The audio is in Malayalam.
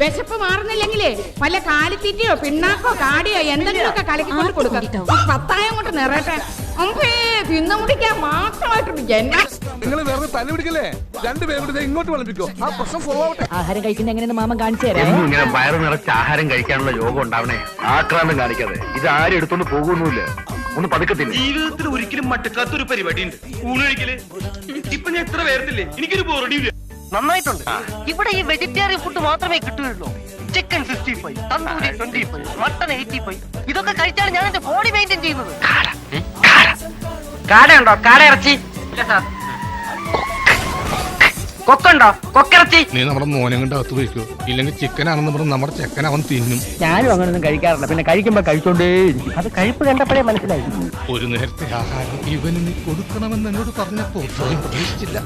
വിശപ്പ് മാറുന്നില്ലെങ്കിലേ വല്ല കാലിത്തീറ്റയോ പിണ്ണാക്കോ കാടിയോ എന്തെങ്കിലുമൊക്കെ കലക്കിക്കൊണ്ട് കൊടുക്കാം. പത്തായം കൊണ്ട് നിറയട്ടെ. അമ്പേ തിന്നു മുടിക്കാൻ മാത്രമായിട്ടുണ്ട് ജന്മ. നിങ്ങൾ വേറെ തല്ലി പിടിക്കല്ലേ? രണ്ടുപേരും ഇങ്ങോട്ട് വിളമ്പിക്കോ. ആ പ്രശ്നം സോൾവ് ആവട്ടെ. ആഹാരം കഴിക്കുന്ന എങ്ങനെയെന്ന് മാമൻ കാണിച്ചു തരാം. ഇങ്ങനെ വയറ് നിറച്ച് ആഹാരം കഴിക്കാനുള്ള യോഗം ഉണ്ടാവണേ. ആക്രാന്തം കാണിക്കാതെ. ഇത് ആരും എടുത്തോണ്ട് പോകുന്നില്ല. ഒന്ന് പതുക്കത്തില്ല. ജീവിതത്തിൽ ഒരിക്കലും മട്ടക്കാത്തൊരു പരിപാടി ഉണ്ട്, ഊണ് കഴിക്കല്. ഇപ്പൊ ഞാൻ എത്ര പേർത്തില്ലേ, എനിക്കൊരു ബോറടിയില്ല. നന്നായിട്ടുണ്ട്. ഇവിടെ ഈ വെജിറ്റേറിയൻ ഫുഡ് മാത്രമേ കിട്ടുകയുള്ളൂ. Chicken 65, tandoori 25, mutton 85. ഇതൊക്കെ കഴിച്ചാണ് ഞാൻ എന്റെ ബോഡി മെയിൻറ്റെയിൻ ചെയ്യുന്നത്. കാടയുണ്ടോ? കാട ഇറച്ചി ഇല്ല സാർ. കൊക്കുണ്ടോ? കൊക്കിറച്ചി. നീ നമ്മുടെ മോനെ കൊണ്ട് അകത്ത് പോയിക്കോ. ഇല്ലെങ്കിൽ ചിക്കനാണെന്ന് പറഞ്ഞ് നമ്മുടെ ചെക്കൻ അവൻ തിന്നും. ഞാനും അങ്ങനൊന്നും കഴിക്കാറില്ല. പിന്നെ കഴിക്കുമ്പോ കഴിച്ചോണ്ടേ അത് കഴിപ്പ് കണ്ടപ്പോഴേ മനസ്സിലായി. ഒരു നേരത്തെ ആഹാരം ഇവന് നീ കൊടുക്കണമെന്ന് എന്നോട് പറഞ്ഞപ്പോ പ്രതീക്ഷിച്ചില്ല.